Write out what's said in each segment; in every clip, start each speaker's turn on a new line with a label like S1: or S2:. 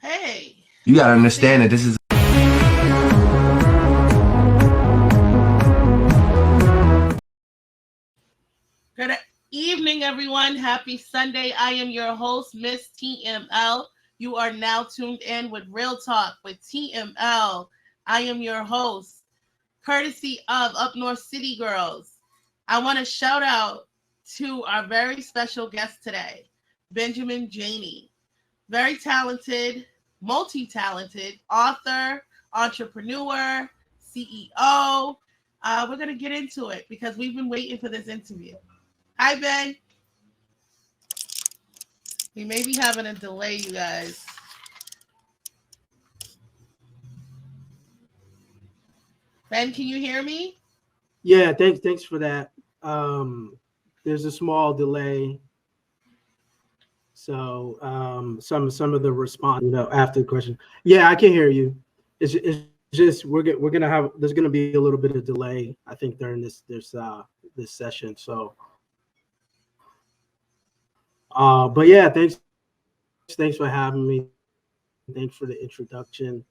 S1: Hey.
S2: You gotta understand that this is
S1: Good evening, everyone. Happy Sunday. I am your host, Miss TML. You are now tuned in with Real Talk with TML. I am your host, courtesy of Up North City Girls. I want to shout out to our very special guest today, Benjamen Janey. Very talented, multi-talented author, entrepreneur, CEO. We're going to get into it because we've been waiting for this interview. Hi, Ben. We may be having a delay, you guys. Ben, can you hear me?
S3: Yeah, thanks for that. There's a small delay. So some of the response, after the question. Yeah, I can hear you. It's just we're gonna have there's gonna be a little bit of delay, I think, during this session. So but yeah, thanks for having me. Thanks for the introduction.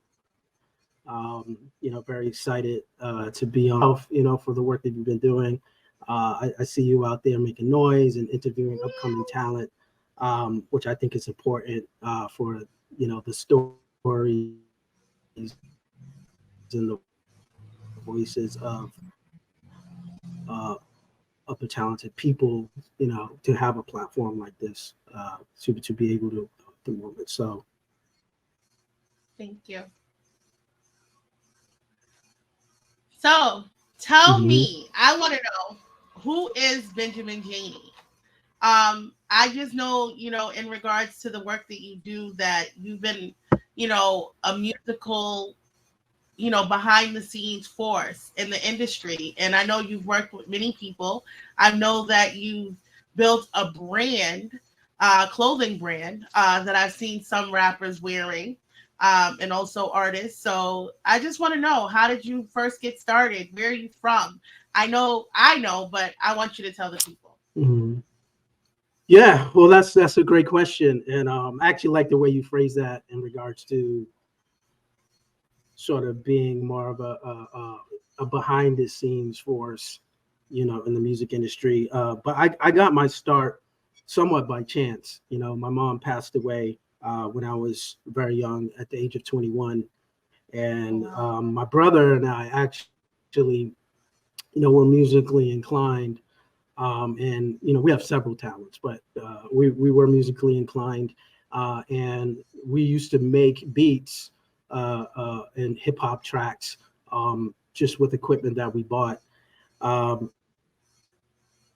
S3: Very excited to be on, for the work that you've been doing. I see you out there making noise and interviewing upcoming talent, which I think is important for, the stories and the voices of the talented people, to have a platform like this, to be able to move it. So.
S1: Thank you. So tell me, I want to know, who is Benjamen Janey? I just know, in regards to the work that you do, that you've been, a musical, behind the scenes force in the industry. And I know you've worked with many people. I know that you've built a brand, clothing brand, that I've seen some rappers wearing. And also artists. So I just want to know, how did you first get started? Where are you from? I know, but I want you to tell the people.
S3: Mm-hmm. Yeah, well, that's a great question, and I actually like the way you phrase that in regards to sort of being more of a behind the scenes force, in the music industry. But I got my start somewhat by chance. My mom passed away when I was very young, at the age of 21, and my brother and I actually, were musically inclined. And we have several talents, but we were musically inclined, and we used to make beats and hip hop tracks, just with equipment that we bought,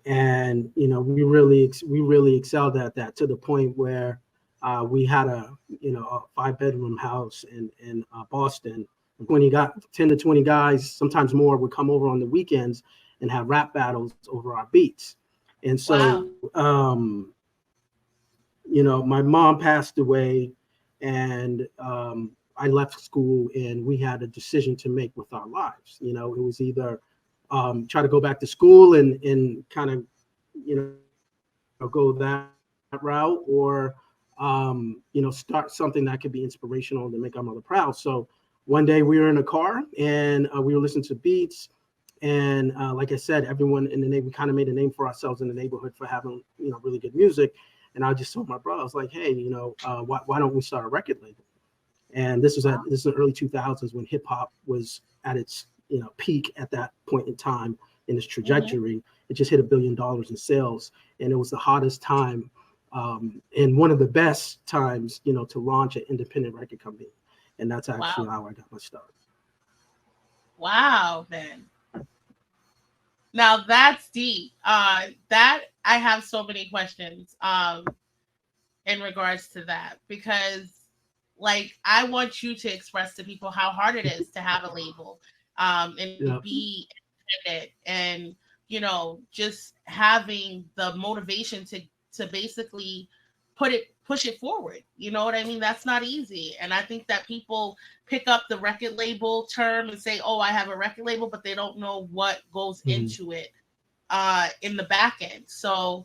S3: and we really excelled at that, to the point where we had a 5-bedroom house in Boston. When you got 10 to 20 guys, sometimes more, would come over on the weekends and have rap battles over our beats. And so, my mom passed away, and I left school, and we had a decision to make with our lives. It was either try to go back to school and kind of, go that route, or, start something that could be inspirational to make our mother proud. So one day we were in a car, and we were listening to beats. And like I said, everyone in the neighborhood, we kind of made a name for ourselves in the neighborhood for having, really good music. And I just told my brother, I was like, hey, why don't we start a record label? And this is the early 2000s, when hip hop was at its, peak at that point in time in its trajectory. Mm-hmm. It just hit $1 billion in sales, and it was the hottest time, and one of the best times, to launch an independent record company. And that's actually how I got my start.
S1: Wow, Ben. Now that's deep. That I have so many questions in regards to that, because I want you to express to people how hard it is to have a label, and be independent, and just having the motivation to basically push it forward. You know what I mean? That's not easy. And I think that people pick up the record label term and say, oh, I have a record label, but they don't know what goes into it in the back end. So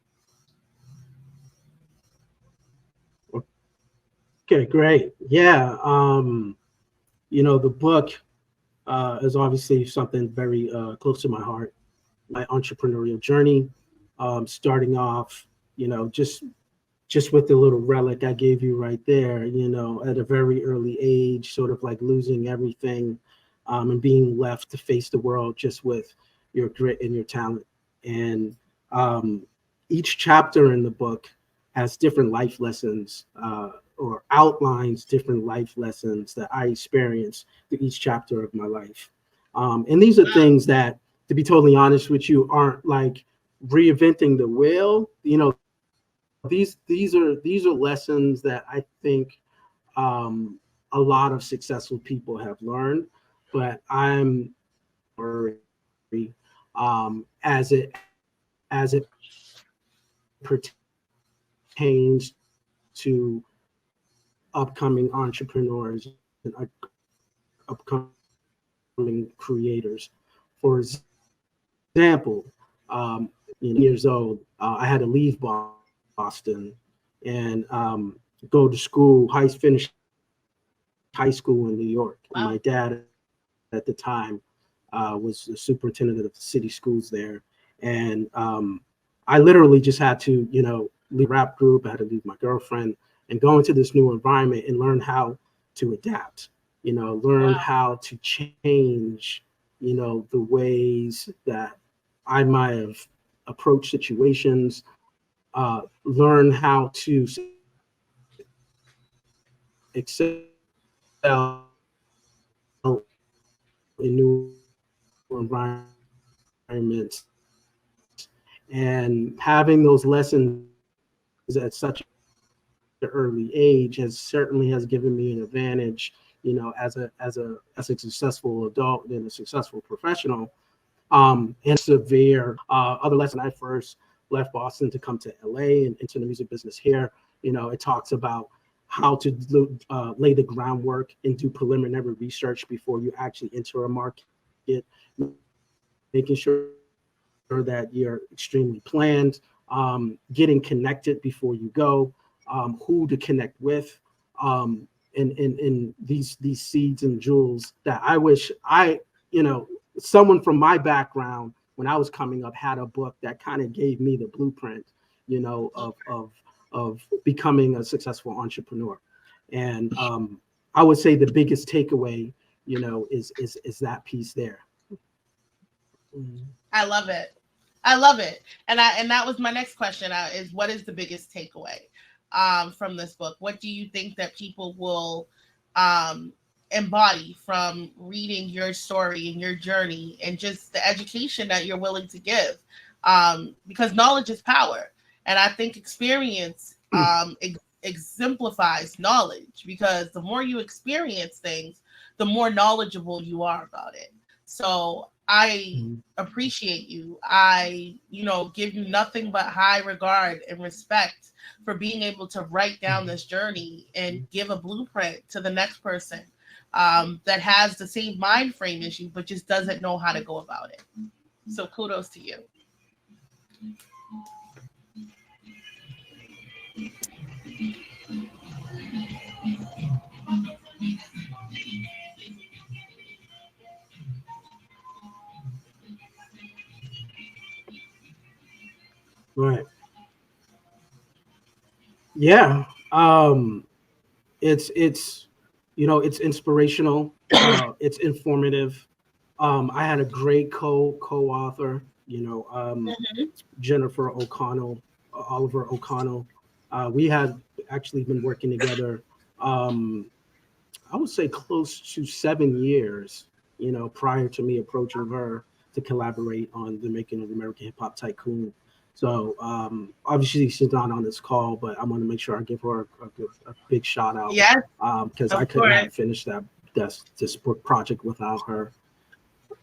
S3: Okay, great. Yeah. The book is obviously something very close to my heart. My entrepreneurial journey, starting off, just with the little relic I gave you right there, at a very early age, sort of like losing everything, and being left to face the world just with your grit and your talent. And each chapter in the book has different life lessons, or outlines different life lessons that I experienced through each chapter of my life. And these are things that, to be totally honest with you, aren't like reinventing the wheel. These are lessons that I think a lot of successful people have learned, but I'm as it pertains to upcoming entrepreneurs and upcoming creators. For example, years old, I had to leave Boston and go to school, finish high school in New York. And
S1: Wow.
S3: my dad at the time was the superintendent of the city schools there. And I literally just had to, leave rap group. I had to leave my girlfriend and go into this new environment and learn how to adapt, learn
S1: Wow.
S3: how to change, the ways that I might have approached situations, learn how to excel in new environments, and having those lessons at such an early age has given me an advantage, as a successful adult and a successful professional. And severe other lesson. I first left Boston to come to LA and into the music business here. It talks about how to lay the groundwork and do preliminary research before you actually enter a market, making sure that you're extremely planned, getting connected before you go, who to connect with, and these seeds and jewels that I wish someone from my background when I was coming up had a book that kind of gave me the blueprint, of becoming a successful entrepreneur. And I would say the biggest takeaway, is that piece there.
S1: I love it. I love it. And that was my next question, is what is the biggest takeaway from this book? What do you think that people will um, embody from reading your story and your journey and just the education that you're willing to give? Because knowledge is power. And I think experience exemplifies knowledge, because the more you experience things, the more knowledgeable you are about it. So I appreciate you. I, give you nothing but high regard and respect for being able to write down this journey and give a blueprint to the next person that has the same mind frame as you, but just doesn't know how to go about it. So kudos to you.
S3: Right. Yeah. It's it's inspirational. It's informative. I had a great co-author, Jennifer O'Connell, Oliver O'Connell. We had actually been working together. I would say close to 7 years. Prior to me approaching her to collaborate on the making of American Hip Hop Tycoon. So obviously she's not on this call, but I want to make sure I give her a big shout out,
S1: Yes,
S3: because I
S1: of
S3: couldn't
S1: course.
S3: have finished this book project without her.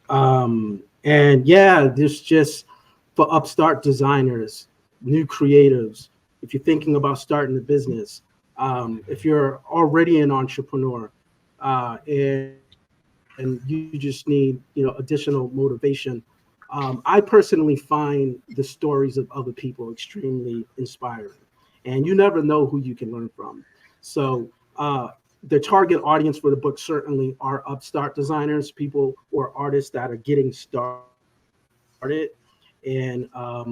S3: And yeah, this just for upstart designers, new creatives. If you're thinking about starting a business, if you're already an entrepreneur, and you just need additional motivation, I personally find the stories of other people extremely inspiring, and you never know who you can learn from. So the target audience for the book certainly are upstart designers, people or artists that are getting started, and are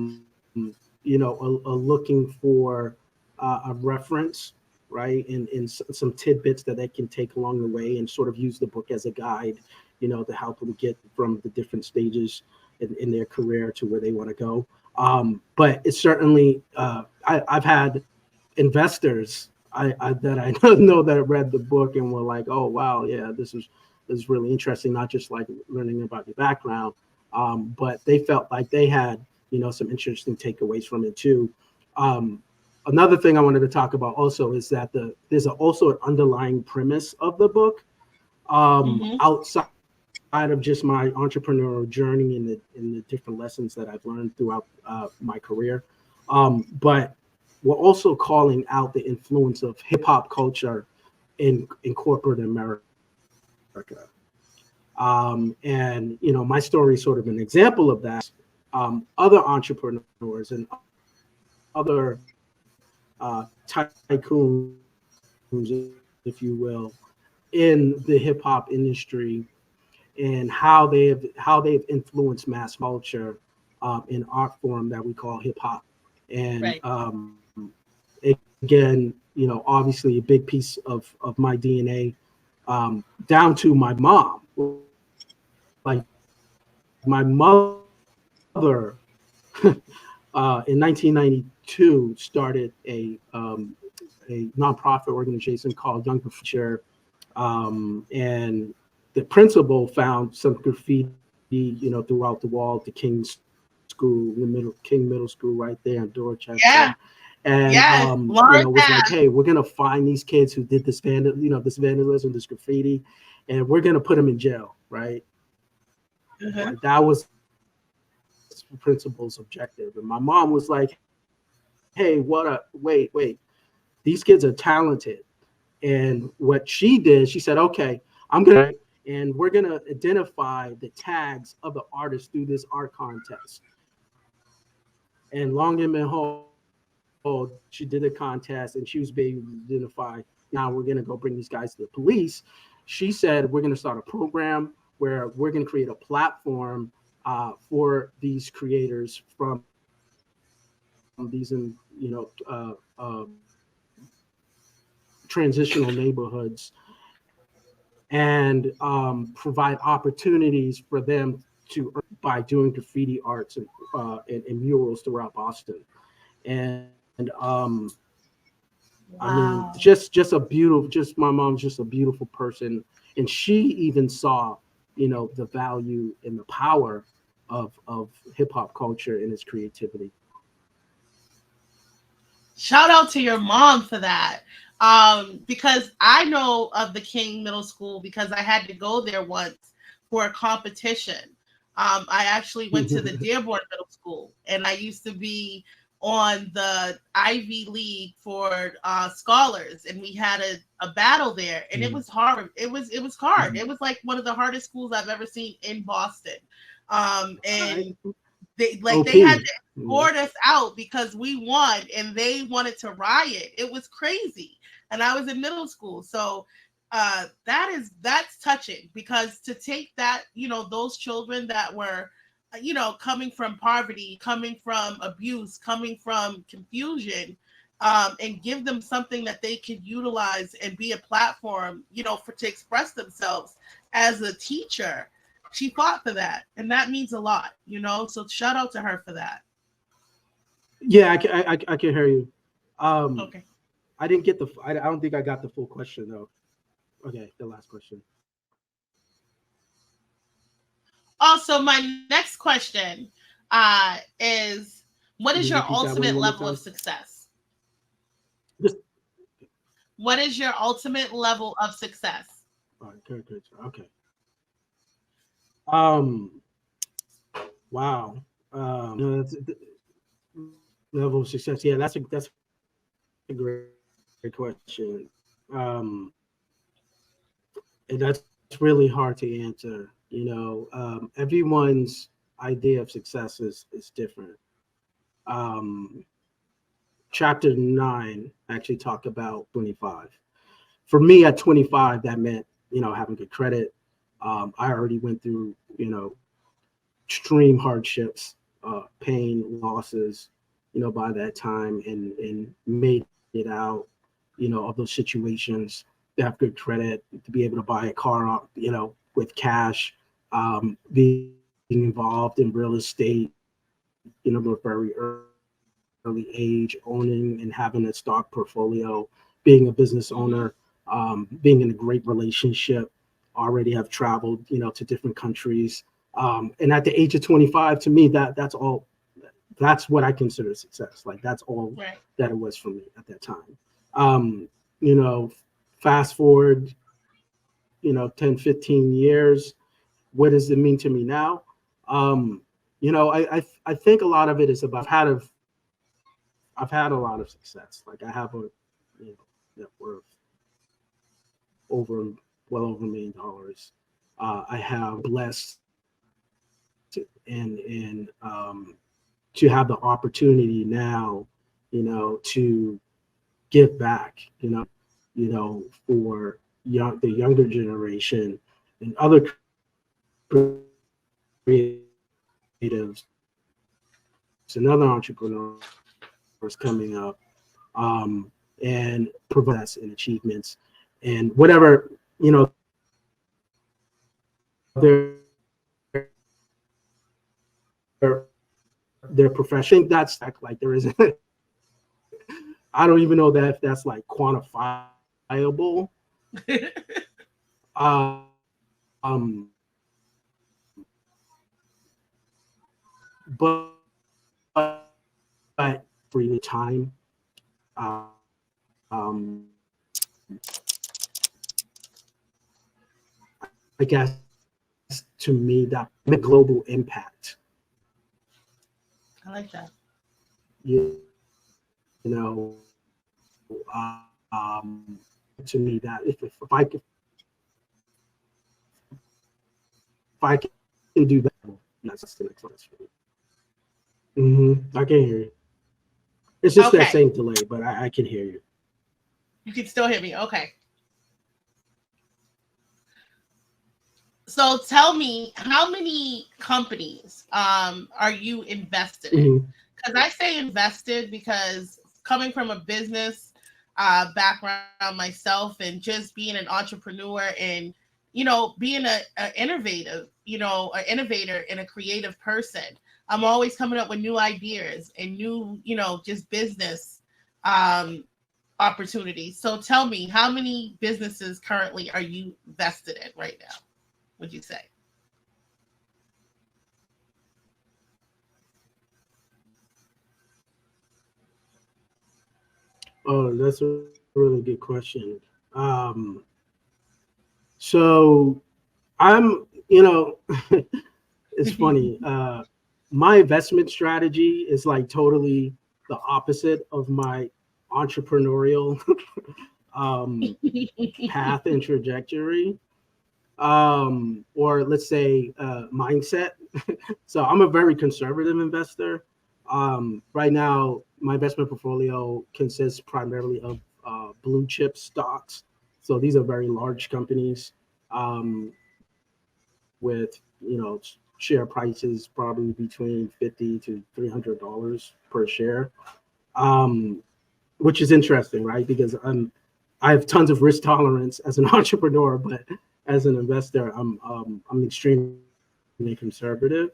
S3: looking for a reference, right, and some tidbits that they can take along the way and sort of use the book as a guide, to help them get from the different stages in their career to where they want to go. But it's certainly, I've had investors that I know that read the book and were like, oh wow, yeah, this is really interesting, not just like learning about your background, but they felt like they had some interesting takeaways from it too. Another thing I wanted to talk about also is that there's also an underlying premise of the book, outside of just my entrepreneurial journey and the different lessons that I've learned throughout my career, but we're also calling out the influence of hip hop culture in corporate America. And my story is sort of an example of that. Other entrepreneurs and other tycoons, if you will, in the hip hop industry, and how they've influenced mass culture in art form that we call hip hop. And
S1: right.
S3: Again, obviously a big piece of my DNA, down to my mom. Like my mother, in 1992 started a nonprofit organization called Young Future, and the principal found some graffiti, throughout the wall of the King School, King Middle School, right there in Dorchester.
S1: Yeah.
S3: And
S1: Yes.
S3: was like, hey, we're gonna find these kids who did this this vandalism, this graffiti, and we're gonna put them in jail, right? Right? That was the principal's objective. And my mom was like, hey, wait, these kids are talented. And what she did, she said, okay, we're gonna identify the tags of the artists through this art contest. And long and behold, she did a contest and she was able to identify, now we're gonna go bring these guys to the police. She said, we're gonna start a program where we're gonna create a platform for these creators from these transitional neighborhoods, and provide opportunities for them to earn by doing graffiti arts and murals throughout Boston. And wow. I mean, just a beautiful, my mom's just a beautiful person, and she even saw the value and the power of hip hop culture and its creativity.
S1: Shout out to your mom for that. Because I know of the King Middle School because I had to go there once for a competition. I actually went to the Dearborn Middle School, and I used to be on the Ivy League for scholars, and we had a battle there, and it was hard. It was hard. It was like one of the hardest schools I've ever seen in Boston. And they had to escort us out because we won and they wanted to riot. It was crazy. And I was in middle school. So that's touching, because to take that, those children that were, coming from poverty, coming from abuse, coming from confusion, and give them something that they could utilize and be a platform, to express themselves as a teacher. She fought for that, and that means a lot, so shout out to her for that.
S3: Yeah, I can hear you.
S1: Okay.
S3: I didn't get I don't think I got the full question though. Okay, the last question.
S1: Also, my next question is, what is your ultimate level of success? What is your ultimate level of success?
S3: All right, good. Okay. Wow. Level of success. Yeah, that's a great question. And that's really hard to answer. Everyone's idea of success is different. Chapter 9 actually talk about 25. for me at 25, that meant, having good credit. I already went through, extreme hardships, pain, losses, by that time, and made it out, of those situations, to have good credit, to be able to buy a car, with cash, being involved in real estate, from a very early age, owning and having a stock portfolio, being a business owner, being in a great relationship, already have traveled, to different countries. And at the age of 25, to me, that's all, that's what I consider success. Like, that's all
S1: Right.
S3: that it was for me at that time. Fast forward, 10, 15 years, what does it mean to me now? I think a lot of it is about I've had a lot of success. Like, I have a net worth well over $1 million. I have blessed and to have the opportunity now, to give back, for the younger generation and other creatives and other entrepreneurs coming up, and provide us in achievements and whatever, their profession. That's like there isn't. I don't even know that if that's like quantifiable. um, but for your time, um, I guess to me that the global impact.
S1: I like that.
S3: You know, um, to me that if I can do that, that's the next one. I can hear you. It's just that same delay, but I can hear you.
S1: You can still hear me. Okay. So tell me, how many companies are you invested in? Because I say invested because coming from a business background myself, and just being an entrepreneur, and being an innovative, an innovator and a creative person, I'm always coming up with new ideas and new, just business opportunities. So tell me, how many businesses currently are you vested in right now, would you say?
S3: Oh, that's a really good question. So I'm, it's funny. My investment strategy is like totally the opposite of my entrepreneurial path and trajectory, or let's say mindset. So I'm a very conservative investor. Right now, my investment portfolio consists primarily of blue chip stocks. So these are very large companies, with share prices probably between $50 to $300 per share, which is interesting, right? Because I have tons of risk tolerance as an entrepreneur, but as an investor, I'm extremely conservative.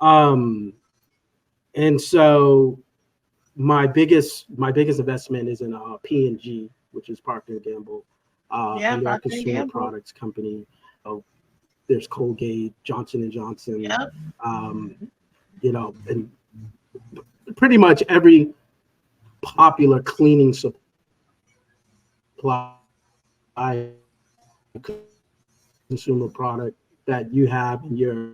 S3: And so my biggest investment is in P&G, which is Procter and Gamble, and they're a consumer products company. There's Colgate, Johnson and Johnson,
S1: Yep.
S3: And pretty much every popular cleaning supply consumer product that you have in your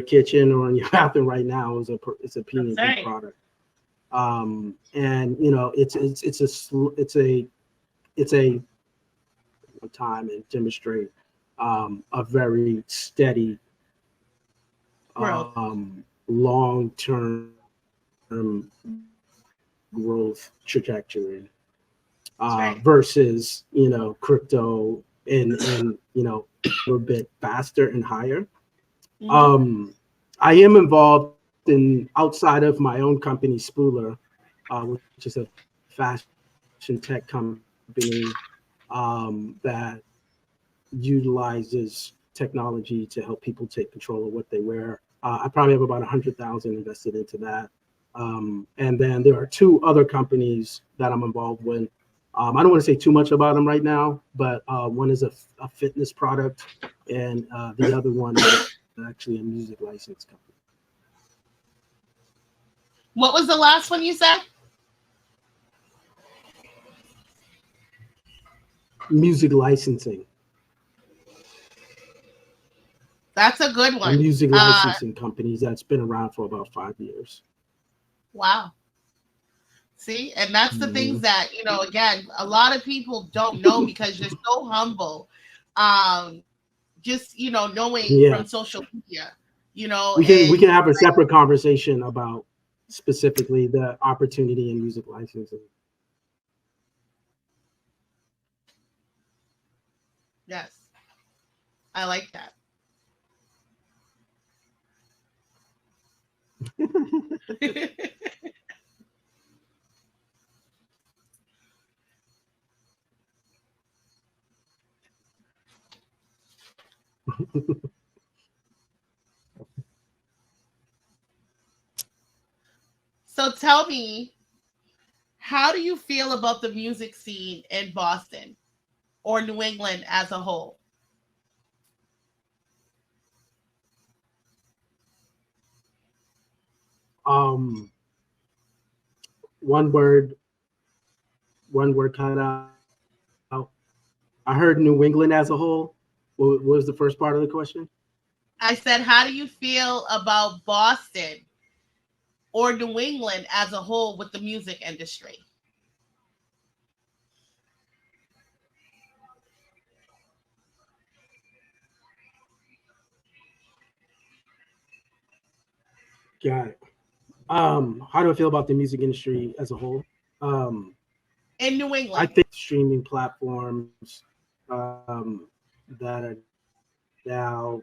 S3: kitchen or in your bathroom right now is a P&G product. And it's a time and demonstrate a very steady long-term growth trajectory.
S1: Right.
S3: versus, crypto and a little bit faster and higher.
S1: Mm-hmm.
S3: I am involved in outside of my own company, Spooler, which is a fashion tech company that utilizes technology to help people take control of what they wear. I probably have about 100,000 invested into that. And then there are two other companies that I'm involved with. I don't want to say too much about them right now, but one is a fitness product, and the other one is actually a music license company.
S1: What was the last one you said?
S3: Music licensing.
S1: That's a good
S3: A
S1: one.
S3: music licensing company that's been around for about 5 years.
S1: Wow. See, and that's the things
S3: Mhm.
S1: that, again, a lot of people don't know because you're so humble. Um, just, knowing
S3: Yeah,
S1: from social media,
S3: we can
S1: and
S3: have a separate conversation about specifically the opportunity in music licensing.
S1: yes, I like that. So tell me, how do you feel about the music scene in Boston or New England as a whole?
S3: Um, one word, one word cut out. I heard New England as a whole. What was the first part of the question?
S1: I said, how do you feel about Boston or New England as a whole with the music industry?
S3: Got it. How do I feel about the music industry as a whole? Um,
S1: In New
S3: I
S1: England.
S3: think streaming platforms that are now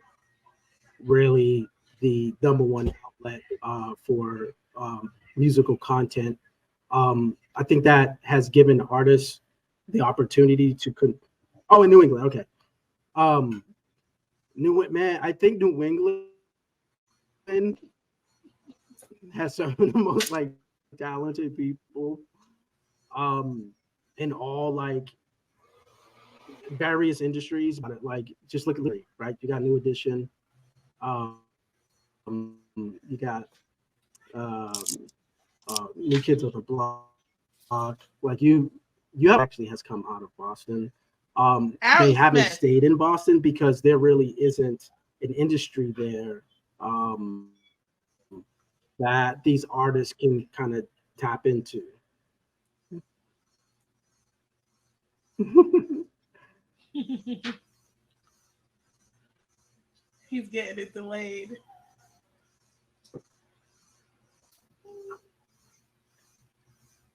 S3: really the number one outlet for musical content. I think that has given artists the opportunity to oh, in New England, okay. Um, man, I think New England has some of the most like talented people in all like various industries. But like, just look at right. You got New Edition. You got um, New Kids on the Block. Like you have actually has come out of Boston. They haven't
S1: Aerosmith.
S3: stayed in Boston because there really isn't an industry there that these artists can kind of tap into.
S1: He's getting it delayed.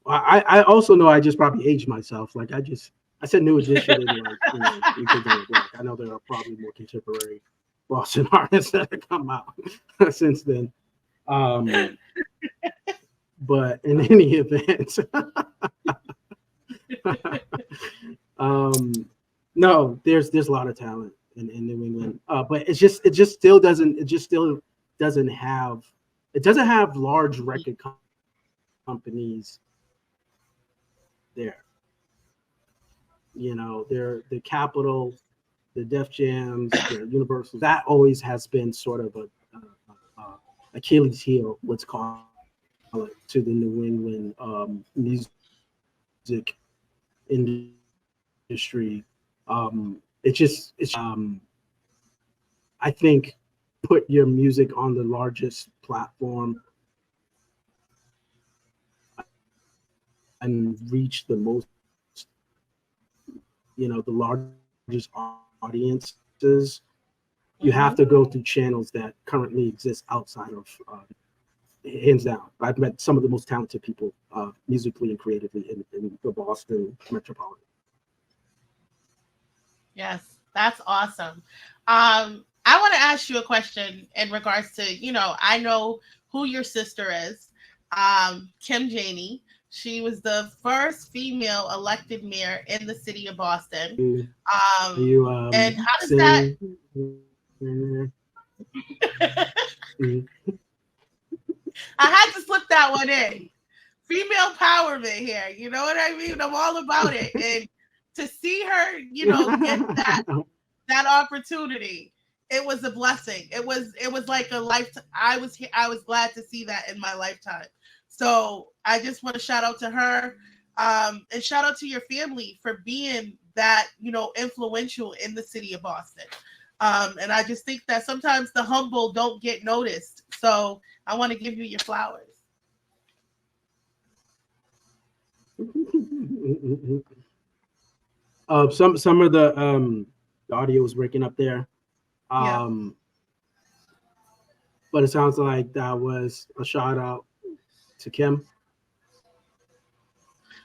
S3: I also know I just probably aged myself. Like I said New Edition and like New Kids on the Block. I know there are probably more contemporary Boston artists that have come out since then. Um, but in any event, um, no, there's a lot of talent in New England. But it doesn't have large record companies there. They're the Capitol, the Def Jams, the Universal. That always has been sort of a Achilles heel, let's call it, to the New England music industry. I think put your music on the largest platform and reach the most, the largest audiences. You have to
S1: Mm-hmm.
S3: go through channels that currently exist outside of hands down. I've met some of the most talented people musically and creatively in the Boston metropolitan.
S1: Yes, that's awesome. I want to ask you a question in regards to, I know who your sister is, Kim Janey. She was the first female elected mayor in the city of Boston.
S3: Are you
S1: And how does that?
S3: saying?
S1: I had to slip that one in. Female empowerment here. You know what I mean? I'm all about it. And to see her, get that opportunity, it was a blessing. It was like a lifetime. I was glad to see that in my lifetime. So I just want to shout out to her, and shout out to your family for being that, influential in the city of Boston. And I just think that sometimes the humble don't get noticed. So I want to give you your flowers.
S3: Some of the audio was breaking up there.
S1: Yeah.
S3: But it sounds like that was a shout out to Kim.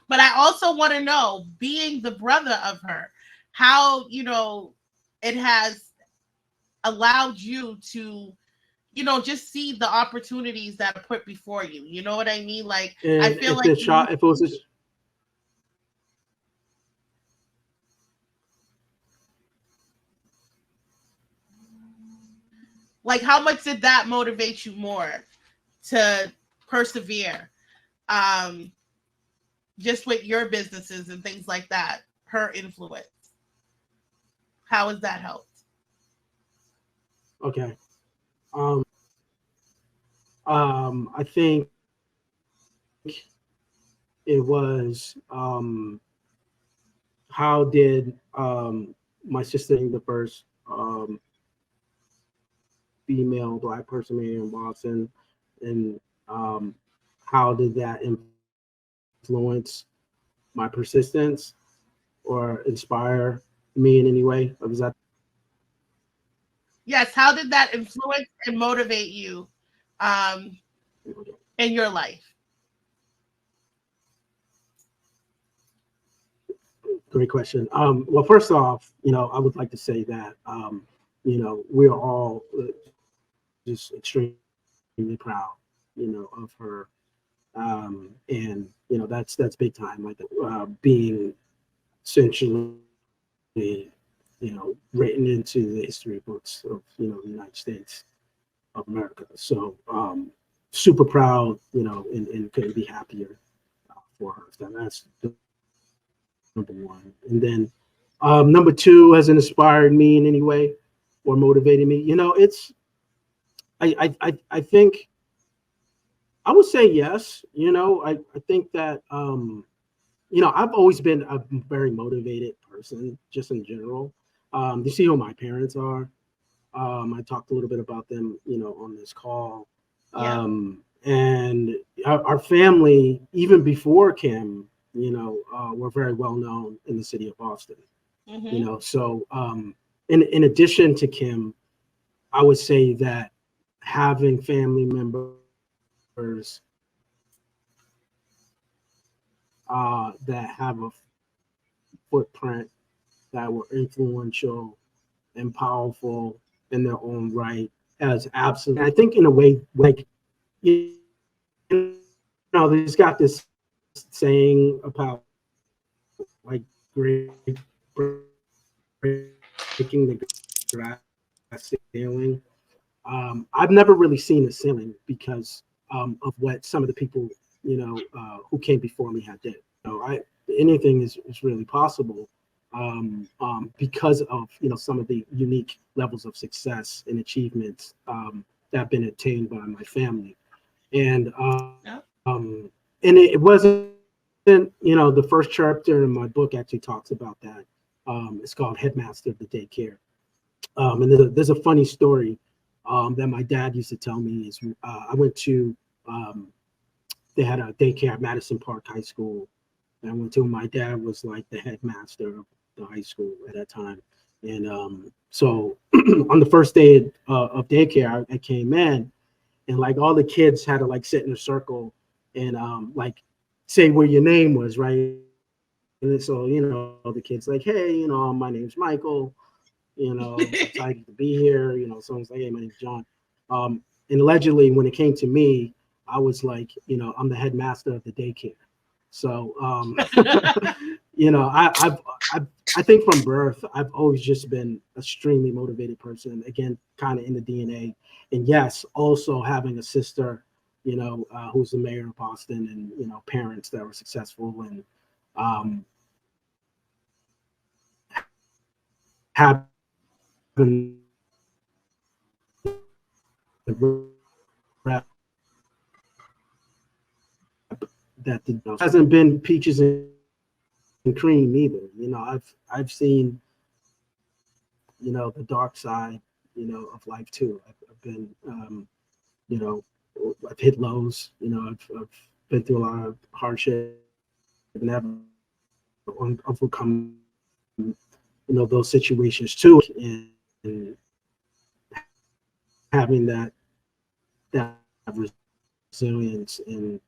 S1: But I also want to know, being the brother of her, how, it has allowed you to, just see the opportunities that are put before you. You know what I mean? Like,
S3: And
S1: I feel
S3: if
S1: like
S3: it was a,
S1: like, how much did that motivate you more to persevere? Um, just with your businesses and things like that, her influence. How has that helped?
S3: okay. I think it was how did my sister being the first female Black person mayor in Boston, and how did that influence my persistence or inspire me in any way? Was that?
S1: Yes, how did that influence and motivate you um, in your life?
S3: Great question. Well, first off, I would like to say that we are all just extremely proud, of her, and that's big time. Like being essentially, written into the history books of the United States of America. So super proud, and couldn't be happier for her. So that's number one. And then number two, has it inspired me in any way or motivated me? It's I think I would say yes. I think that I've always been a very motivated person, just in general. You see who my parents are. I talked a little bit about them, on this call.
S1: Yeah.
S3: And our family, even before Kim, were very well known in the city of Boston.
S1: Mm-hmm.
S3: So in addition to Kim, I would say that having family members that have a footprint, that were influential and powerful in their own right, as absolutely. I think in a way, like there's got this saying about like breaking the glass ceiling. I've never really seen a ceiling because of what some of the people who came before me had did. Anything is really possible because of some of the unique levels of success and achievements that have been attained by my family, and it wasn't the first chapter in my book actually talks about that. It's called Headmaster of the Daycare, and there's a funny story that my dad used to tell me. Is I went to they had a daycare at Madison Park High School. I went to. My dad was like the headmaster of the high school at that time, and so on the first day of daycare, I came in, and like all the kids had to like sit in a circle and like say where your name was, right? And so, the kid's like, hey, my name's Michael, excited to be here. Someone's like, hey, my name's John. And allegedly, when it came to me, I was like, I'm the headmaster of the daycare. So, I think from birth, I've always just been an extremely motivated person. Again, kind of in the DNA. And yes, also having a sister, who's the mayor of Boston, and parents that were successful, and having the rep that hasn't been peaches and cream either. I've seen the dark side of life too. I've been I've hit lows. I've been through a lot of hardship and have overcome those situations too, and having that resilience and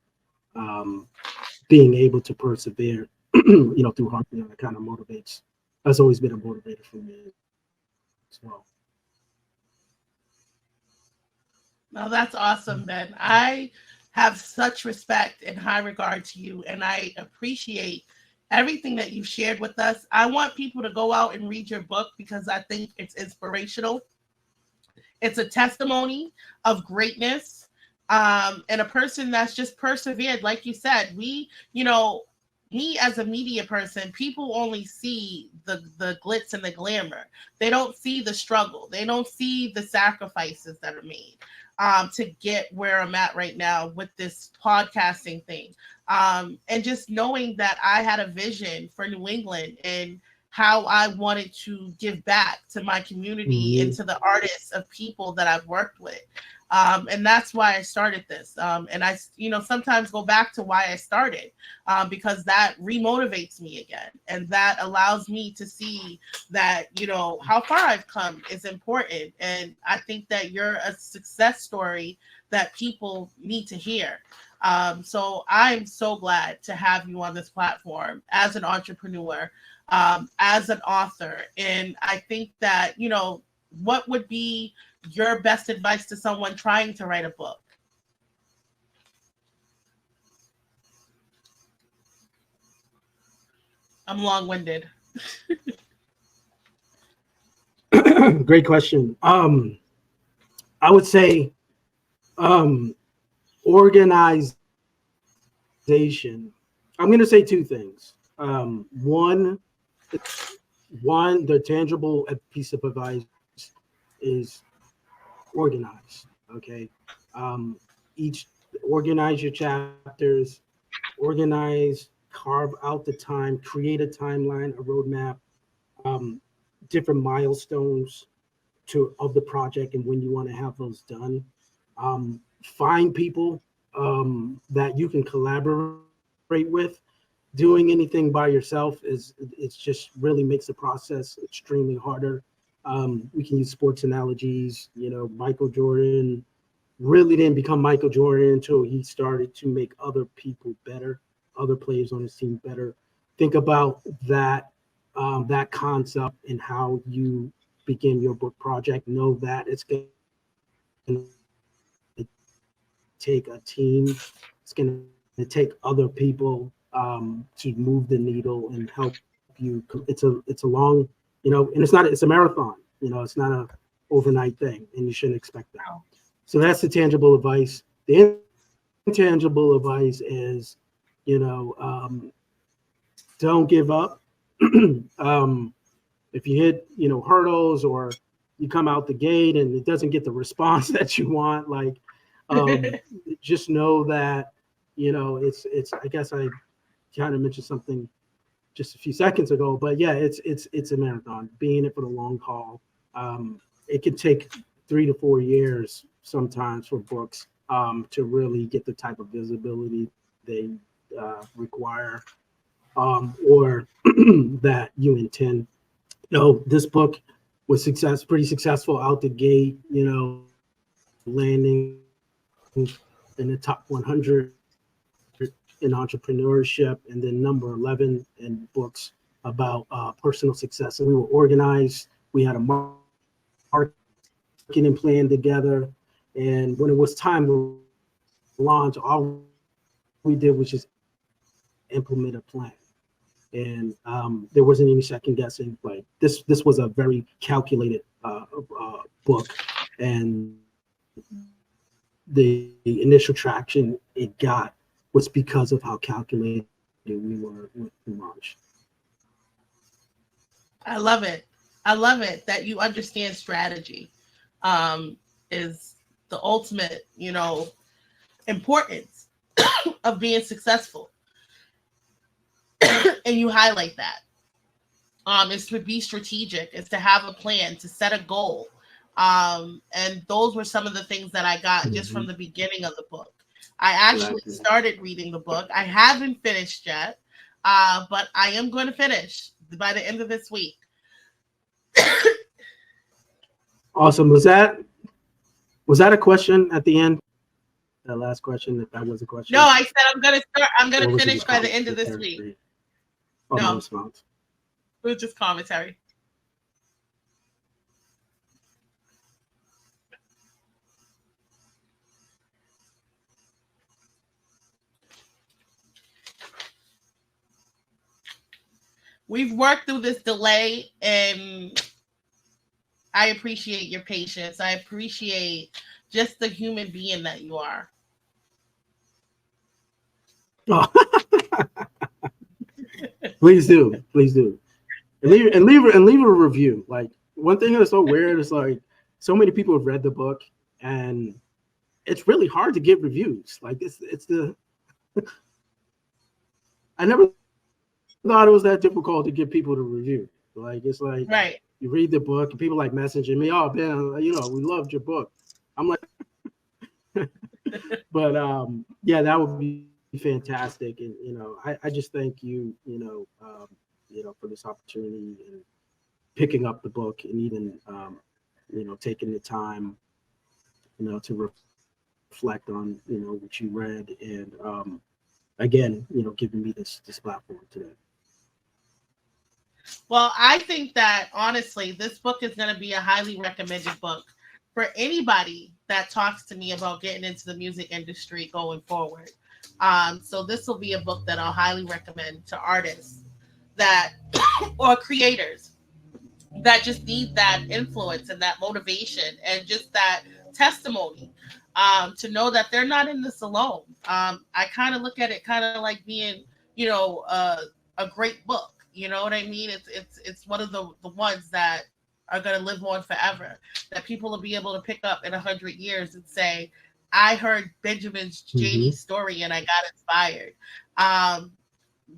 S3: being able to persevere through hard, that kind of motivates. That's always been a motivator for me as well.
S1: No, that's awesome, Ben. I have such respect and high regard to you, and I appreciate everything that you've shared with us. I want people to go out and read your book because I think it's inspirational. It's a testimony of greatness, and a person that's just persevered. Like you said, me as a media person, people only see the glitz and the glamour. They don't see the struggle. They don't see the sacrifices that are made to get where I'm at right now with this podcasting thing. And just knowing that I had a vision for New England and how I wanted to give back to my community and to the artists of people that I've worked with. And that's why I started this. And I, sometimes go back to why I started, because that remotivates me again. And that allows me to see that, how far I've come is important. And I think that you're a success story that people need to hear. So I'm so glad to have you on this platform as an entrepreneur, as an author. And I think that, what would be your best advice to someone trying to write a book? I'm long-winded.
S3: Great question. I would say organization. I'm going to say two things. One, the tangible piece of advice is organize. Okay. Organize your chapters, carve out the time, create a timeline, a roadmap, different milestones of the project and when you want to have those done. Find people that you can collaborate with. Doing anything by yourself it's just really makes the process extremely harder. We can use sports analogies. Michael Jordan really didn't become Michael Jordan until he started to make other people better, other players on his team better. Think about that concept and how you begin your book project. Know that it's going to take a team. It's going to take other people to move the needle and help you. It's a long, and it's a marathon. It's not a overnight thing, and you shouldn't expect that. So that's the tangible advice. The intangible advice is, don't give up. If you hit, hurdles or you come out the gate and it doesn't get the response that you want, like, just know that, it's. I guess I kind of mentioned something just a few seconds ago, but yeah, it's a marathon. Be in it for the long haul. It can take 3 to 4 years sometimes for books to really get the type of visibility they require or that you intend. This book was pretty successful out the gate. Landing in the top 100 in entrepreneurship, and then number 11 in books about personal success. And we were organized. We had a marketing plan together. And when it was time to launch, all we did was just implement a plan. And there wasn't any second guessing. Like this was a very calculated book, and the initial traction it got was because of how calculated we were with the launch.
S1: I love it. I love it that you understand strategy is the ultimate, importance of being successful. And you highlight that. Is to be strategic, is to have a plan, to set a goal. And those were some of the things that I got just from the beginning of the book. I actually started reading the book. I haven't finished yet, but I am going to finish by the end of this week.
S3: Awesome. Was that a question at the end? That last question, if that was a question.
S1: No, I said I'm going to finish by the end of this week.
S3: Oh,
S1: no,
S3: my response.
S1: It was just commentary. We've worked through this delay, and I appreciate your patience. I appreciate just the human being that you are.
S3: Oh. Please do. And leave a review. Like, one thing that's so weird is like so many people have read the book, and it's really hard to get reviews. Like it's the I never thought it was that difficult to get people to review. Like it's like
S1: right.
S3: You read the book and people like messaging me, oh man, we loved your book. I'm like but yeah, that would be fantastic. And I just thank you, for this opportunity and picking up the book and even taking the time, to reflect on what you read and again, giving me this platform today.
S1: Well, I think that honestly, this book is going to be a highly recommended book for anybody that talks to me about getting into the music industry going forward. So this will be a book that I'll highly recommend to artists that or creators that just need that influence and that motivation and just that testimony to know that they're not in this alone. I kind of look at it kind of like being, a great book. You know what I mean? It's one of the ones that are going to live on forever, that people will be able to pick up in 100 years and say, I heard Benjamen Janey's story and I got inspired.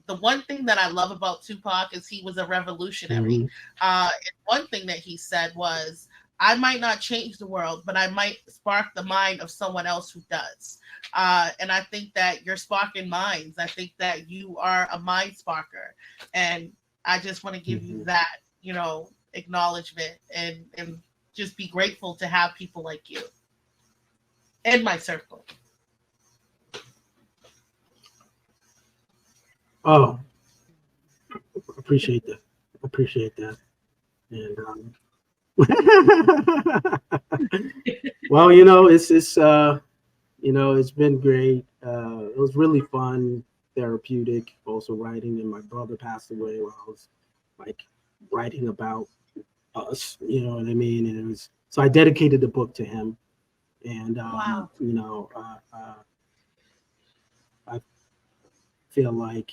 S1: The one thing that I love about Tupac is he was a revolutionary. And one thing that he said was, I might not change the world, but I might spark the mind of someone else who does. And I think that you're sparking minds. I think that you are a mind sparker. And I just want to give you that, acknowledgement and just be grateful to have people like you in my circle.
S3: Oh, appreciate that. And well, it's been great. It was really fun, therapeutic, also writing. And my brother passed away while I was like writing about us, you know what I mean? And it was, so I dedicated the book to him. And,
S1: wow.
S3: I feel like,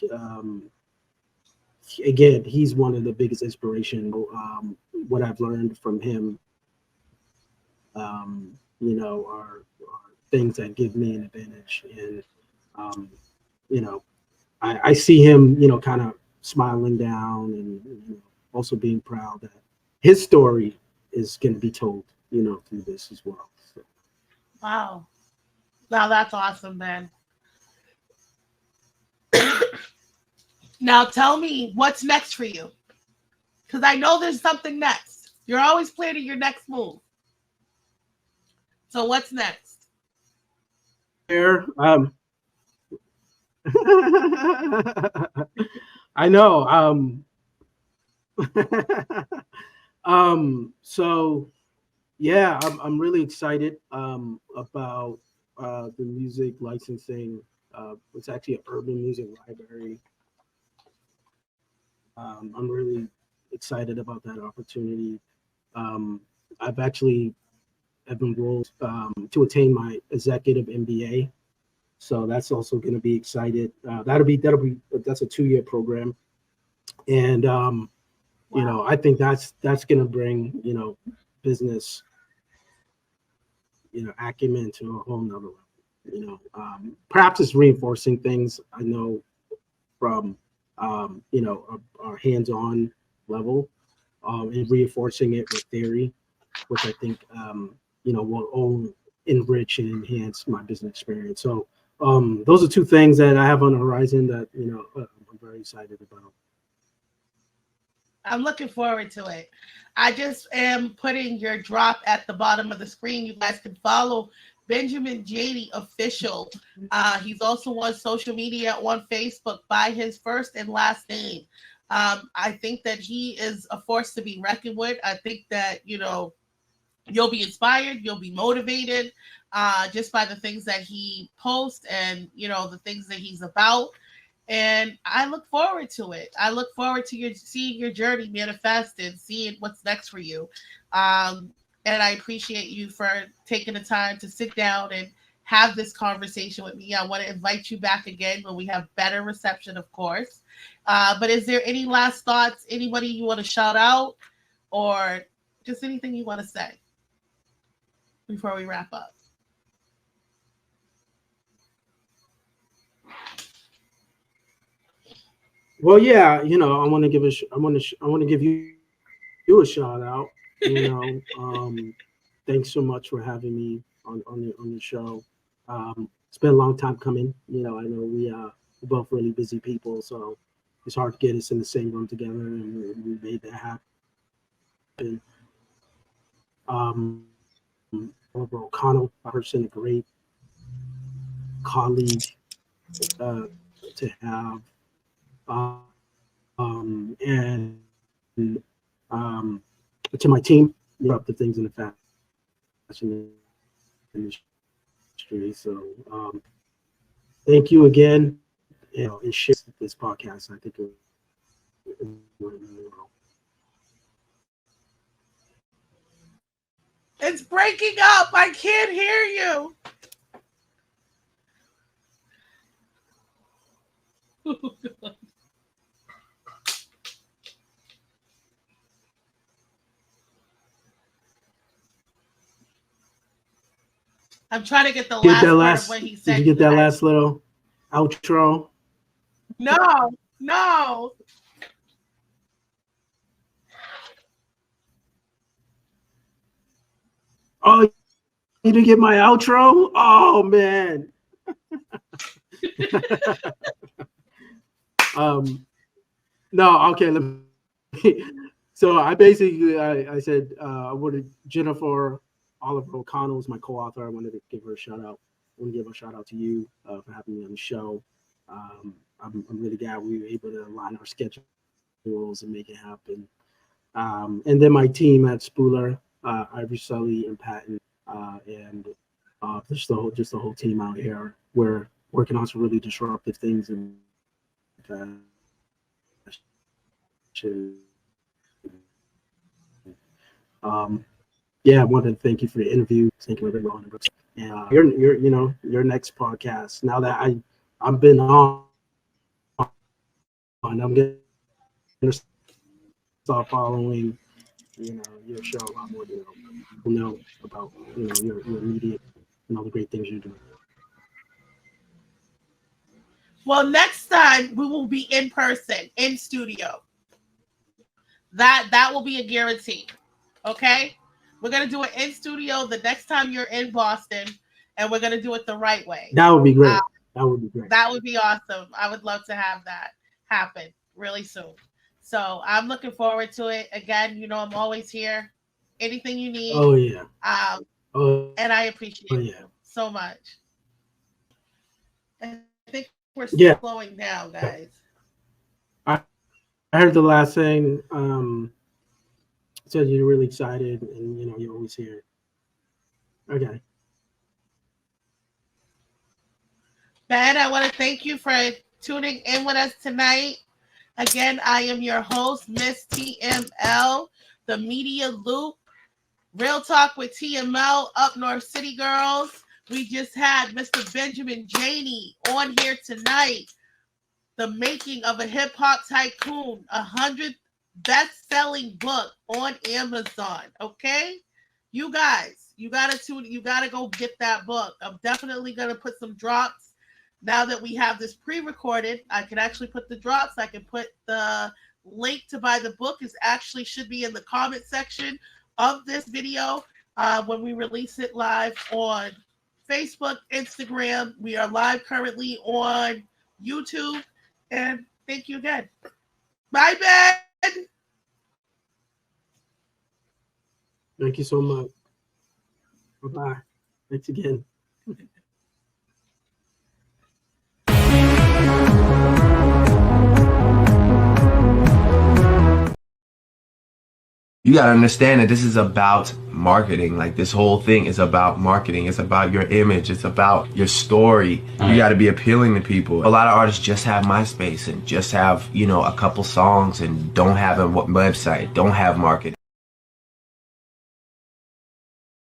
S3: again, he's one of the biggest inspiration. What I've learned from him, are things that give me an advantage. And, I see him, kind of smiling down and also being proud that his story is going to be told, through this as well. So.
S1: Wow. Now that's awesome, man. Now tell me what's next for you. Because I know there's something next. You're always planning your next move. So what's next?
S3: there. I know. So yeah, I'm really excited about the music licensing. It's actually an urban music library. I'm really excited about that opportunity. Um, I've actually have enrolled to attain my executive MBA, so that's also going to be excited. That's a 2-year program, and you know, I think that's going to bring, you know, business, you know, acumen to a whole nother level. You know, perhaps it's reinforcing things I know from you know, our hands-on level, and reinforcing it with theory, which I think you know, will all enrich and enhance my business experience. So those are two things that I have on the horizon that, you know, I'm very excited about.
S1: I'm looking forward to it. I just am putting your drop at the bottom of the screen. You guys can follow Benjamen Janey official. He's also on social media on Facebook by his first and last name. I think that he is a force to be reckoned with. I think that, you know, you'll be inspired, you'll be motivated just by the things that he posts and, you know, the things that he's about. And I look forward to it. I look forward to your seeing your journey manifest and seeing what's next for you. And I appreciate you for taking the time to sit down and have this conversation with me. I want to invite you back again when we have better reception, of course. But is there any last thoughts? Anybody you want to shout out, or just anything you want to say before we wrap up?
S3: Well, yeah, you know, I want to give you a shout out. You know, thanks so much for having me on the show. It's been a long time coming. You know, I know we're both really busy people, so it's hard to get us in the same room together, and we made that happen. Um, Over O'Connell, a person, a great colleague uh, to have, and um, to my team, you know, the things in the fashion industry. So thank you again. You know, and share this podcast. I think it went really well.
S1: It's breaking up. I can't hear you. I'm trying to get the
S3: Get that
S1: last part of
S3: last?
S1: what he
S3: Did you
S1: said, you
S3: get that
S1: guys.
S3: last little outro?
S1: No, no.
S3: Oh, you didn't get my outro? Oh man. um, no, okay. Let me. So I said I wanted Jennifer Oliver O'Connell is my co-author. I wanted to give her a shout out. I want to give a shout out to you for having me on the show. I'm really glad we were able to align our schedules and make it happen. And then my team at Spooler, Ivory Sully and Patton, and just the whole team out here. We're working on some really disruptive things and um, yeah, I wanted to thank you for the interview. Thank you everyone. And your you know, your next podcast. Now that I've been on, I'm gonna start following, you know, your show a lot more. You know about, you know, your media and all the great things you're doing.
S1: Well, next time we will be in person, in studio. That will be a guarantee. Okay? We're gonna do it in studio the next time you're in Boston, and we're gonna do it the right way.
S3: That would be
S1: Uh,
S3: great. That would be great.
S1: that would be awesome. I would love to have that happen really soon. So I'm looking forward to it. Again, you know, I'm always here. Anything you need.
S3: Oh yeah.
S1: Um,
S3: Oh,
S1: and I
S3: oh
S1: appreciate
S3: yeah.
S1: you so much. I think we're
S3: Yeah.
S1: slowing down, guys.
S3: I heard the last thing. Said you're really excited, and you know you're always here. Okay.
S1: Ben, I want to thank you for tuning in with us tonight. Again, I am your host, Miss TML, the Media Loop. Real Talk with TML, Up North City Girls. We just had Mr. Benjamen Janey on here tonight. The Making of a Hip Hop Tycoon, 100th best-selling book on Amazon. Okay, you guys, you gotta go get that book. I'm definitely gonna put some drops. Now that we have this pre-recorded, I can actually put the drops. I can put the link to buy the book. Is actually should be in the comment section of this video when we release it live on Facebook, Instagram. We are live currently on YouTube. And thank you again. Bye, Ben.
S3: Thank you so much. Bye-bye. Thanks again.
S2: You gotta understand that this is about marketing. Like, this whole thing is about marketing. It's about your image. It's about your story. You gotta be appealing to people. A lot of artists just have MySpace and just have, you know, a couple songs and don't have a website, don't have marketing.